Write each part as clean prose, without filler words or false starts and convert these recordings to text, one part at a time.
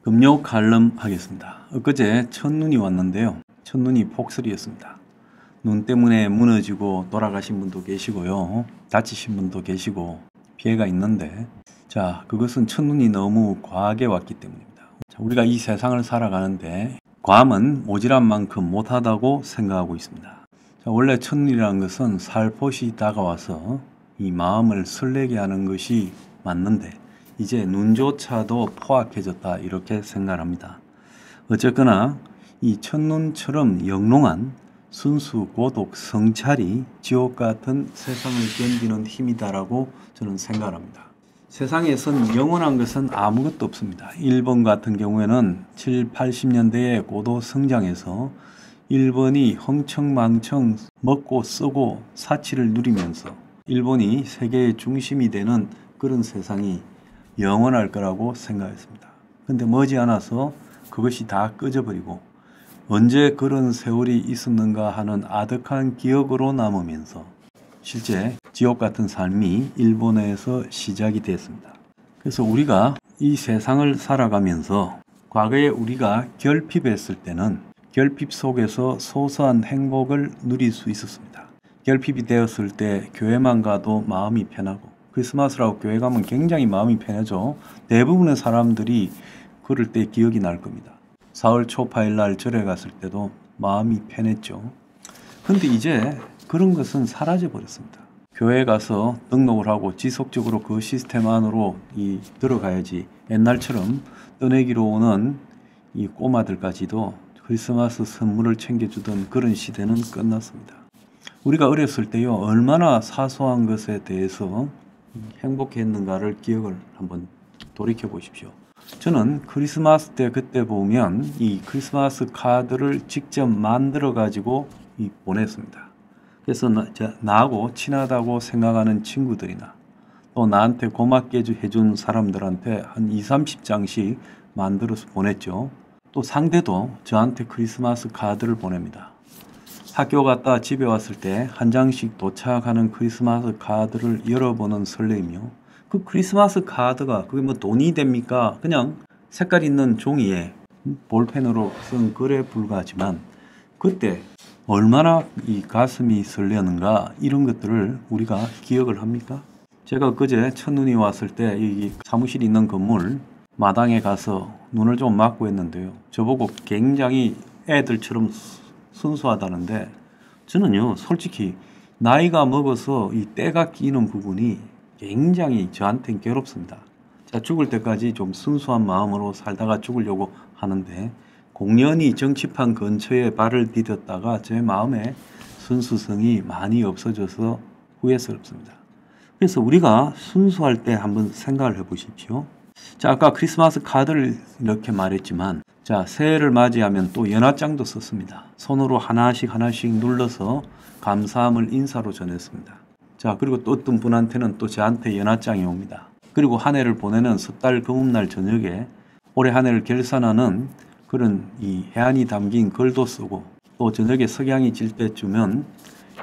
금요 칼럼 하겠습니다. 엊그제 첫눈이 왔는데요. 첫눈이 폭설이었습니다. 눈 때문에 무너지고 돌아가신 분도 계시고요. 다치신 분도 계시고 피해가 있는데, 자, 그것은 첫눈이 너무 과하게 왔기 때문입니다. 자, 우리가 이 세상을 살아가는데 과함은 모질한 만큼 못하다고 생각하고 있습니다. 자, 원래 첫눈이라는 것은 살포시 다가와서 이 마음을 설레게 하는 것이 맞는데, 이제 눈조차도 포악해졌다 이렇게 생각합니다. 어쨌거나 이 첫눈처럼 영롱한 순수, 고독, 성찰이 지옥 같은 세상을 견디는 힘이다라고 저는 생각합니다. 세상에선 영원한 것은 아무것도 없습니다. 일본 같은 경우에는 7, 80년대에 고도 성장해서 일본이 흥청망청 먹고 쓰고 사치를 누리면서 일본이 세계의 중심이 되는 그런 세상이 영원할 거라고 생각했습니다. 근데 머지않아서 그것이 다 꺼져버리고 언제 그런 세월이 있었는가 하는 아득한 기억으로 남으면서 실제 지옥 같은 삶이 일본에서 시작이 됐습니다. 그래서 우리가 이 세상을 살아가면서 과거에 우리가 결핍했을 때는 결핍 속에서 소소한 행복을 누릴 수 있었습니다. 결핍이 되었을 때 교회만 가도 마음이 편하고, 크리스마스라고 교회 가면 굉장히 마음이 편하죠. 대부분의 사람들이 그럴 때 기억이 날 겁니다. 사흘 초파일 날 절에 갔을 때도 마음이 편했죠. 근데 이제 그런 것은 사라져 버렸습니다. 교회 가서 등록을 하고 지속적으로 그 시스템 안으로 들어가야지 옛날처럼 떠내기로 오는 이 꼬마들까지도 크리스마스 선물을 챙겨주던 그런 시대는 끝났습니다. 우리가 어렸을 때요, 얼마나 사소한 것에 대해서 행복했는가를 기억을 한번 돌이켜 보십시오. 저는 크리스마스 때 그때 보면 이 크리스마스 카드를 직접 만들어 가지고 보냈습니다. 그래서 나하고 친하다고 생각하는 친구들이나 또 나한테 고맙게 해준 사람들한테 한 20, 30장씩 만들어서 보냈죠. 또 상대도 저한테 크리스마스 카드를 보냅니다. 학교 갔다 집에 왔을 때 한 장씩 도착하는 크리스마스 카드를 열어보는 설레이며, 그 크리스마스 카드가 그게 뭐 돈이 됩니까? 그냥 색깔 있는 종이에 볼펜으로 쓴 글에 불과하지만 그때 얼마나 이 가슴이 설레는가, 이런 것들을 우리가 기억을 합니까? 제가 그제 첫눈이 왔을 때 이 사무실이 있는 건물 마당에 가서 눈을 좀 맞고 했는데요. 저보고 굉장히 애들처럼 순수하다는데, 저는요 솔직히 나이가 먹어서 이 때가 끼는 부분이 굉장히 저한테는 괴롭습니다. 자, 죽을 때까지 좀 순수한 마음으로 살다가 죽으려고 하는데 공연히 정치판 근처에 발을 디뎠다가 제 마음에 순수성이 많이 없어져서 후회스럽습니다. 그래서 우리가 순수할 때 한번 생각을 해보십시오. 자, 아까 크리스마스 카드를 이렇게 말했지만, 자, 새해를 맞이하면 또 연하장도 썼습니다. 손으로 하나씩 눌러서 감사함을 인사로 전했습니다. 자, 그리고 또 어떤 분한테는 또 저한테 연하장이 옵니다. 그리고 한 해를 보내는 섣달 금음날 저녁에 올해 한 해를 결산하는 그런 이 해안이 담긴 글도 쓰고, 또 저녁에 석양이 질 때쯤은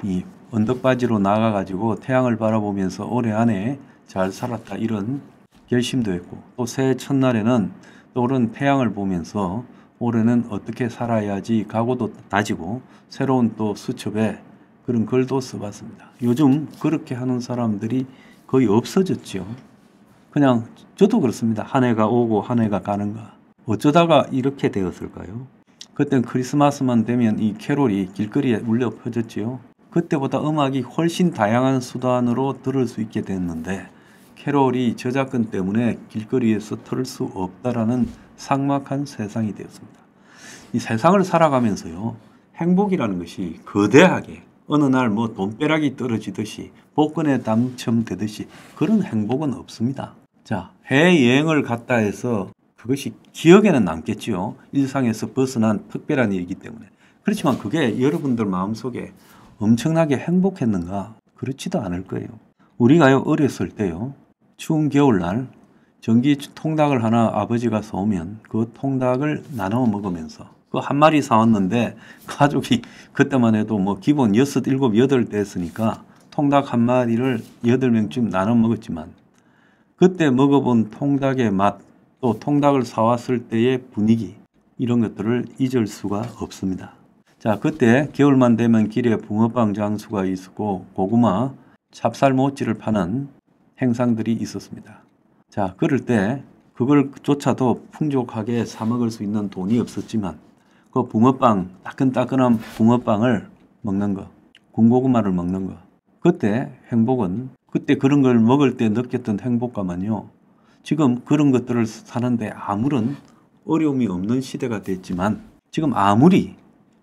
이 언덕바지로 나가가지고 태양을 바라보면서 올해 한 해 잘 살았다 이런 결심도 했고, 또 새해 첫날에는 떠오른 태양을 보면서 올해는 어떻게 살아야지 각오도 다지고 새로운 또 수첩에 그런 글도 써봤습니다. 요즘 그렇게 하는 사람들이 거의 없어졌죠. 그냥 저도 그렇습니다. 한 해가 오고 한 해가 가는가. 어쩌다가 이렇게 되었을까요? 그땐 크리스마스만 되면 이 캐롤이 길거리에 울려 퍼졌지요. 그때보다 음악이 훨씬 다양한 수단으로 들을 수 있게 됐는데 캐롤이 저작권 때문에 길거리에서 틀 수 없다라는 삭막한 세상이 되었습니다. 이 세상을 살아가면서요, 행복이라는 것이 거대하게 어느 날 뭐 돈벼락이 떨어지듯이 복권에 당첨되듯이 그런 행복은 없습니다. 자, 해외여행을 갔다 해서 그것이 기억에는 남겠지요. 일상에서 벗어난 특별한 일이기 때문에. 그렇지만 그게 여러분들 마음속에 엄청나게 행복했는가? 그렇지도 않을 거예요. 우리가요, 어렸을 때요, 추운 겨울날 전기 통닭을 하나 아버지가 사오면 그 통닭을 나눠 먹으면서, 그 한 마리 사왔는데 가족이 그때만 해도 뭐 기본 6, 7, 8 됐으니까 통닭 한 마리를 8명쯤 나눠 먹었지만, 그때 먹어본 통닭의 맛, 또 통닭을 사왔을 때의 분위기, 이런 것들을 잊을 수가 없습니다. 자, 그때 겨울만 되면 길에 붕어빵 장수가 있었고 고구마, 찹쌀모찌를 파는 행상들이 있었습니다. 자, 그럴 때 그걸조차도 풍족하게 사 먹을 수 있는 돈이 없었지만 그 붕어빵, 따끈따끈한 붕어빵을 먹는 거, 군고구마를 먹는 거, 그때 행복은, 그때 그런 걸 먹을 때 느꼈던 행복감은요, 지금 그런 것들을 사는데 아무런 어려움이 없는 시대가 됐지만 지금 아무리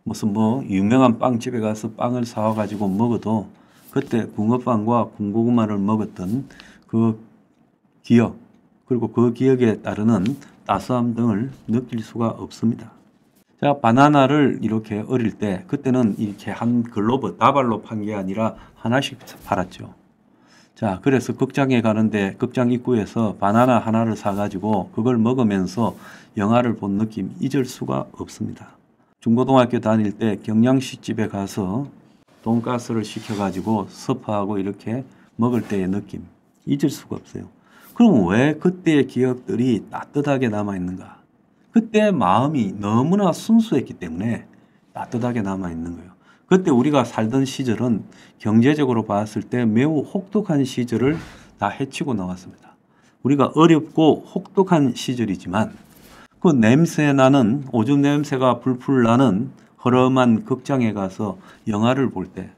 무슨 유명한 빵집에 가서 빵을 사와 가지고 먹어도 그때 붕어빵과 군고구마를 먹었던 그 기억, 그리고 그 기억에 따르는 따스함 등을 느낄 수가 없습니다. 자, 바나나를 이렇게 어릴 때 그때는 이렇게 한 글로브 다발로 판 게 아니라 하나씩 팔았죠. 자, 그래서 극장에 가는데 극장 입구에서 바나나 하나를 사가지고 그걸 먹으면서 영화를 본 느낌 잊을 수가 없습니다. 중고등학교 다닐 때 경양식집에 가서 돈가스를 시켜가지고 서프하고 이렇게 먹을 때의 느낌 잊을 수가 없어요. 그럼 왜 그때의 기억들이 따뜻하게 남아있는가? 그때 마음이 너무나 순수했기 때문에 따뜻하게 남아있는 거예요. 그때 우리가 살던 시절은 경제적으로 봤을 때 매우 혹독한 시절을 다 헤치고 나왔습니다. 우리가 어렵고 혹독한 시절이지만 그 냄새 나는, 오줌 냄새가 풀풀 나는 허름한 극장에 가서 영화를 볼 때,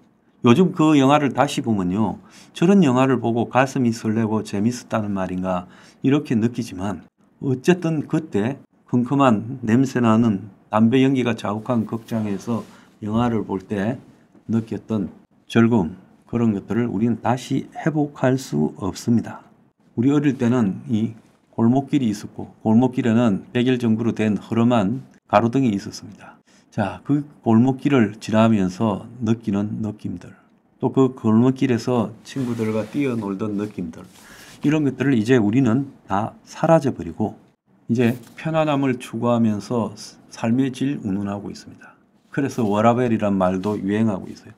요즘 그 영화를 다시 보면요, 저런 영화를 보고 가슴이 설레고 재밌었다는 말인가 이렇게 느끼지만 어쨌든 그때 컴컴한 냄새 나는 담배 연기가 자욱한 극장에서 영화를 볼 때 느꼈던 즐거움, 그런 것들을 우리는 다시 회복할 수 없습니다. 우리 어릴 때는 이 골목길이 있었고 골목길에는 백일정부로 된 허름한 가로등이 있었습니다. 자, 그 골목길을 지나면서 느끼는 느낌들, 또 그 골목길에서 친구들과 뛰어놀던 느낌들, 이런 것들을 이제 우리는 다 사라져버리고 이제 편안함을 추구하면서 삶의 질 운운하고 있습니다. 그래서 워라밸이란 말도 유행하고 있어요.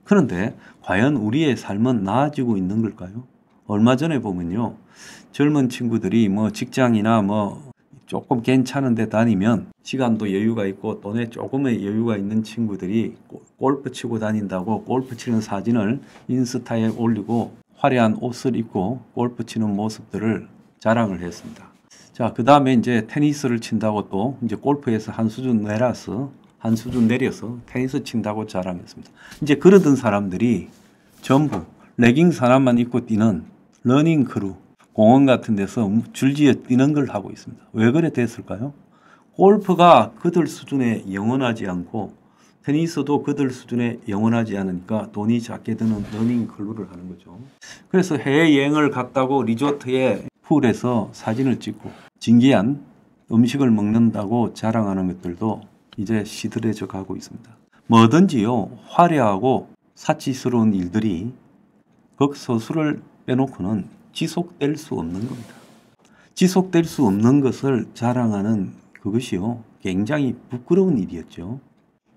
그런데 과연 우리의 삶은 나아지고 있는 걸까요? 얼마 전에 보면요, 젊은 친구들이 직장이나 조금 괜찮은 데 다니면 시간도 여유가 있고 돈에 조금의 여유가 있는 친구들이 골프 치고 다닌다고 골프 치는 사진을 인스타에 올리고 화려한 옷을 입고 골프 치는 모습들을 자랑을 했습니다. 자, 그 다음에 이제 테니스를 친다고 또 이제 골프에서 한 수준 내려서 테니스 친다고 자랑했습니다. 이제 그러던 사람들이 전부 레깅스 하나만 입고 뛰는 러닝 크루, 공원 같은 데서 줄지어 뛰는 걸 하고 있습니다. 왜 그래 됐을까요? 골프가 그들 수준에 영원하지 않고 테니스도 그들 수준에 영원하지 않으니까 돈이 작게 드는 러닝 크루를 하는 거죠. 그래서 해외여행을 갔다고 리조트의 풀에서 사진을 찍고 진기한 음식을 먹는다고 자랑하는 것들도 이제 시들해져 가고 있습니다. 뭐든지요, 화려하고 사치스러운 일들이 극소수를 빼놓고는 지속될 수 없는 겁니다. 지속될 수 없는 것을 자랑하는 그것이요, 굉장히 부끄러운 일이었죠.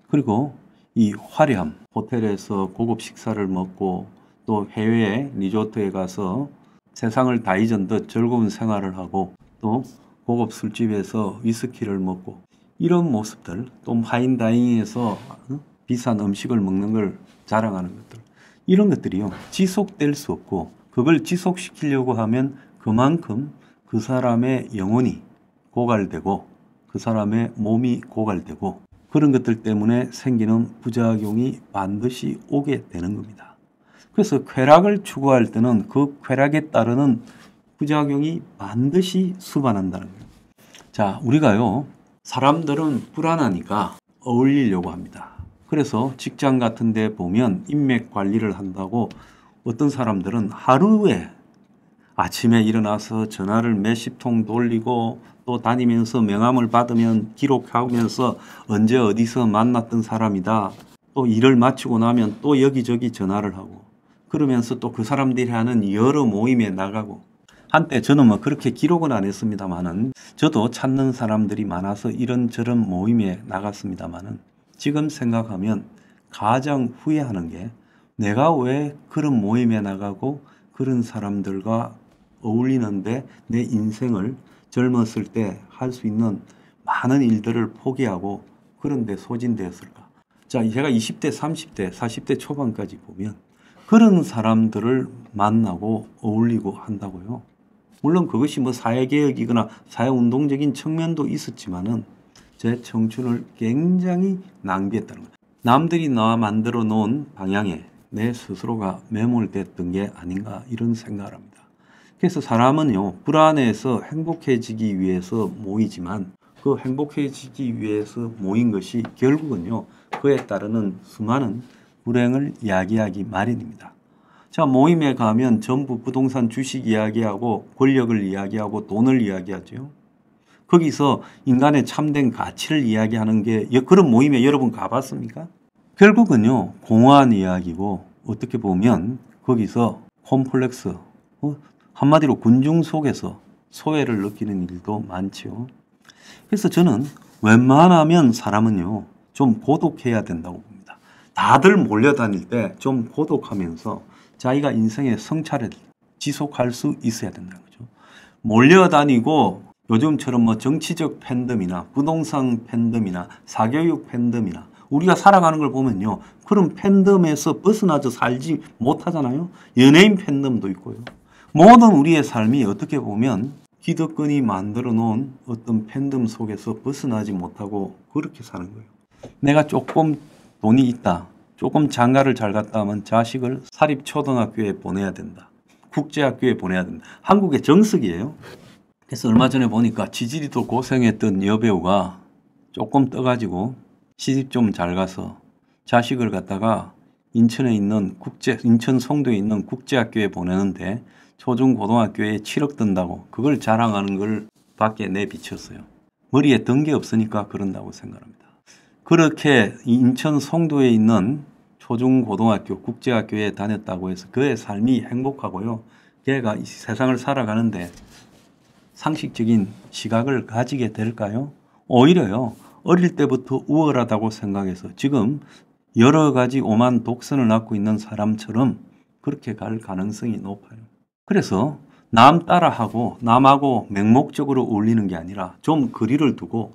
그리고 이 화려함, 호텔에서 고급 식사를 먹고 또 해외 리조트에 가서 세상을 다 잊은 듯 즐거운 생활을 하고 또 고급 술집에서 위스키를 먹고 이런 모습들, 또 파인다이닝에서 비싼 음식을 먹는 걸 자랑하는 것들, 이런 것들이요, 지속될 수 없고 그걸 지속시키려고 하면 그만큼 그 사람의 영혼이 고갈되고 그 사람의 몸이 고갈되고 그런 것들 때문에 생기는 부작용이 반드시 오게 되는 겁니다. 그래서 쾌락을 추구할 때는 그 쾌락에 따르는 부작용이 반드시 수반한다는 거예요. 자, 우리가요, 사람들은 불안하니까 어울리려고 합니다. 그래서 직장 같은 데 보면 인맥 관리를 한다고 어떤 사람들은 하루에 아침에 일어나서 전화를 몇십 통 돌리고 또 다니면서 명함을 받으면 기록하면서 언제 어디서 만났던 사람이다. 또 일을 마치고 나면 또 여기저기 전화를 하고 그러면서 또 그 사람들이 하는 여러 모임에 나가고, 한때 저는 그렇게 기록은 안 했습니다만은 저도 찾는 사람들이 많아서 이런저런 모임에 나갔습니다만은 지금 생각하면 가장 후회하는 게 내가 왜 그런 모임에 나가고 그런 사람들과 어울리는데 내 인생을 젊었을 때 할 수 있는 많은 일들을 포기하고 그런 데 소진되었을까? 자, 제가 20대, 30대, 40대 초반까지 보면 그런 사람들을 만나고 어울리고 한다고요. 물론 그것이 뭐 사회개혁이거나 사회운동적인 측면도 있었지만은 제 청춘을 굉장히 낭비했다는 거예요. 남들이 나와 만들어 놓은 방향에 내 스스로가 매몰됐던 게 아닌가 이런 생각을 합니다. 그래서 사람은요, 불안해서 행복해지기 위해서 모이지만 그 행복해지기 위해서 모인 것이 결국은요, 그에 따르는 수많은 불행을 야기하기 마련입니다. 자, 모임에 가면 전부 부동산 주식 이야기하고 권력을 이야기하고 돈을 이야기하죠. 거기서 인간의 참된 가치를 이야기하는 게 그런 모임에 여러분 가봤습니까? 결국은요, 공허한 이야기고 어떻게 보면 거기서 콤플렉스, 한마디로 군중 속에서 소외를 느끼는 일도 많죠. 그래서 저는 웬만하면 사람은요, 좀 고독해야 된다고 봅니다. 다들 몰려다닐 때 좀 고독하면서 자기가 인생의 성찰을 지속할 수 있어야 된다는 거죠. 몰려다니고 요즘처럼 뭐 정치적 팬덤이나 부동산 팬덤이나 사교육 팬덤이나 우리가 살아가는 걸 보면요, 그런 팬덤에서 벗어나서 살지 못하잖아요. 연예인 팬덤도 있고요. 모든 우리의 삶이 어떻게 보면 기득권이 만들어 놓은 어떤 팬덤 속에서 벗어나지 못하고 그렇게 사는 거예요. 내가 조금 돈이 있다, 조금 장가를 잘 갔다 하면 자식을 사립초등학교에 보내야 된다, 국제학교에 보내야 된다. 한국의 정석이에요. 그래서 얼마 전에 보니까 지지리도 고생했던 여배우가 조금 떠가지고 시집 좀 잘 가서 자식을 갖다가 인천에 있는 인천 송도에 있는 국제학교에 보내는데 초중고등학교에 7억 든다고 그걸 자랑하는 걸 밖에 내비쳤어요. 머리에 든 게 없으니까 그런다고 생각합니다. 그렇게 인천 송도에 있는 초중고등학교 국제학교에 다녔다고 해서 그의 삶이 행복하고요. 걔가 이 세상을 살아가는데 상식적인 시각을 가지게 될까요? 오히려요, 어릴 때부터 우월하다고 생각해서 지금 여러 가지 오만 독선을 갖고 있는 사람처럼 그렇게 갈 가능성이 높아요. 그래서 남 따라하고 남하고 맹목적으로 어울리는 게 아니라 좀 거리를 두고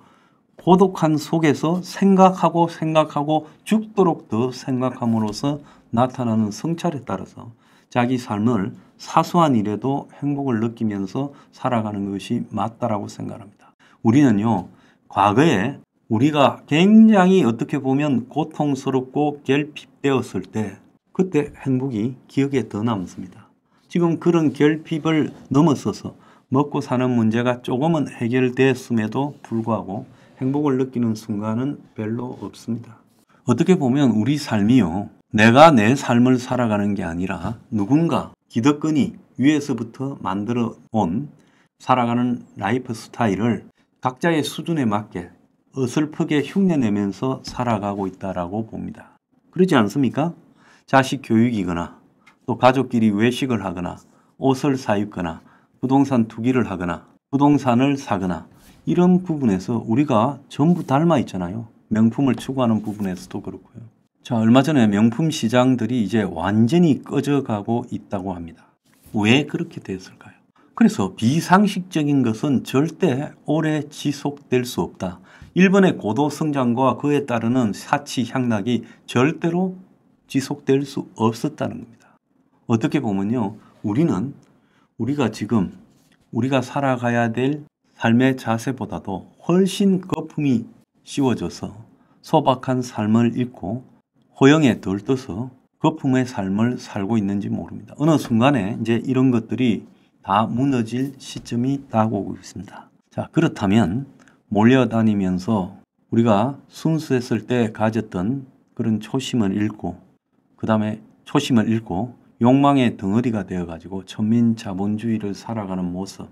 고독한 속에서 생각하고 죽도록 더 생각함으로써 나타나는 성찰에 따라서 자기 삶을 사소한 일에도 행복을 느끼면서 살아가는 것이 맞다라고 생각합니다. 우리는요, 과거에 우리가 굉장히 어떻게 보면 고통스럽고 결핍되었을 때 그때 행복이 기억에 더 남습니다. 지금 그런 결핍을 넘어서서 먹고 사는 문제가 조금은 해결됐음에도 불구하고 행복을 느끼는 순간은 별로 없습니다. 어떻게 보면 우리 삶이요, 내가 내 삶을 살아가는 게 아니라 누군가 기득권이 위에서부터 만들어 온 살아가는 라이프 스타일을 각자의 수준에 맞게 어설프게 흉내내면서 살아가고 있다라고 봅니다. 그러지 않습니까? 자식 교육이거나 또 가족끼리 외식을 하거나 옷을 사입거나 부동산 투기를 하거나 부동산을 사거나 이런 부분에서 우리가 전부 닮아 있잖아요. 명품을 추구하는 부분에서도 그렇고요. 자, 얼마 전에 명품 시장들이 이제 완전히 꺼져가고 있다고 합니다. 왜 그렇게 됐을까요? 그래서 비상식적인 것은 절대 오래 지속될 수 없다. 일본의 고도 성장과 그에 따르는 사치 향락이 절대로 지속될 수 없었다는 겁니다. 어떻게 보면요, 우리가 지금 우리가 살아가야 될 삶의 자세보다도 훨씬 거품이 씌워져서 소박한 삶을 잊고 호영에 들떠서 거품의 삶을 살고 있는지 모릅니다. 어느 순간에 이제 이런 것들이 다 무너질 시점이 다가오고 있습니다. 자, 그렇다면 몰려다니면서 우리가 순수했을 때 가졌던 그런 초심을 잃고 그 다음에 초심을 잃고 욕망의 덩어리가 되어가지고 천민자본주의를 살아가는 모습,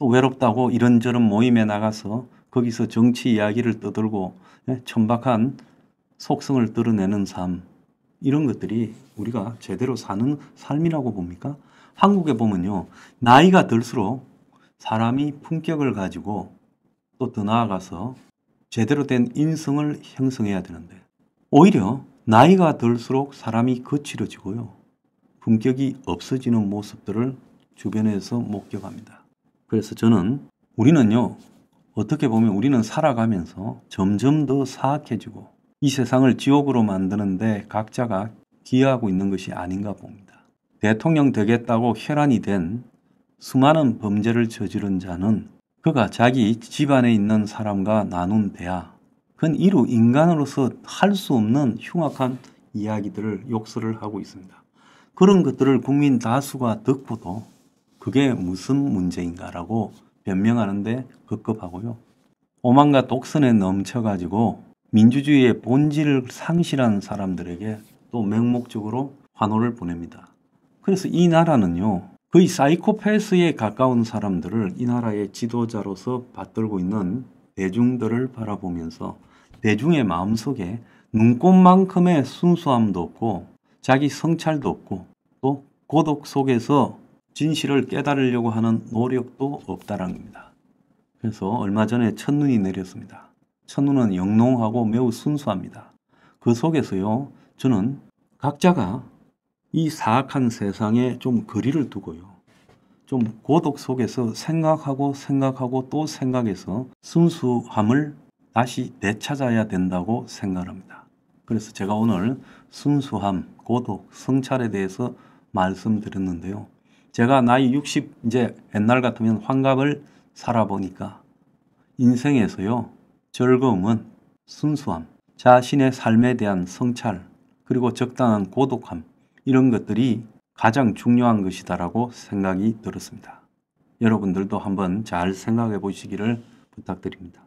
또 외롭다고 이런저런 모임에 나가서 거기서 정치 이야기를 떠들고 천박한 속성을 드러내는 삶, 이런 것들이 우리가 제대로 사는 삶이라고 봅니까? 한국에 보면요, 나이가 들수록 사람이 품격을 가지고 또 더 나아가서 제대로 된 인성을 형성해야 되는데 오히려 나이가 들수록 사람이 거칠어지고요, 품격이 없어지는 모습들을 주변에서 목격합니다. 그래서 저는 우리는요, 어떻게 보면 우리는 살아가면서 점점 더 사악해지고 이 세상을 지옥으로 만드는데 각자가 기여하고 있는 것이 아닌가 봅니다. 대통령 되겠다고 혈안이 된 수많은 범죄를 저지른 자는 그가 자기 집안에 있는 사람과 나눈 대화, 그건 이루 인간으로서 할 수 없는 흉악한 이야기들을 욕설을 하고 있습니다. 그런 것들을 국민 다수가 듣고도 그게 무슨 문제인가라고 변명하는데 급급하고요. 오만과 독선에 넘쳐가지고 민주주의의 본질을 상실한 사람들에게 또 맹목적으로 환호를 보냅니다. 그래서 이 나라는요, 거의 사이코패스에 가까운 사람들을 이 나라의 지도자로서 받들고 있는 대중들을 바라보면서 대중의 마음속에 눈꽃만큼의 순수함도 없고 자기 성찰도 없고 또 고독 속에서 진실을 깨달으려고 하는 노력도 없다는 겁니다. 그래서 얼마 전에 첫눈이 내렸습니다. 첫눈은 영롱하고 매우 순수합니다. 그 속에서요, 저는 각자가 이 사악한 세상에 좀 거리를 두고요, 좀 고독 속에서 생각하고 또 생각해서 순수함을 다시 되찾아야 된다고 생각합니다. 그래서 제가 오늘 순수함, 고독, 성찰에 대해서 말씀드렸는데요. 제가 나이 60, 이제 옛날 같으면 환갑을 살아보니까 인생에서요, 즐거움은 순수함, 자신의 삶에 대한 성찰, 그리고 적당한 고독함, 이런 것들이 가장 중요한 것이다라고 생각이 들었습니다. 여러분들도 한번 잘 생각해 보시기를 부탁드립니다.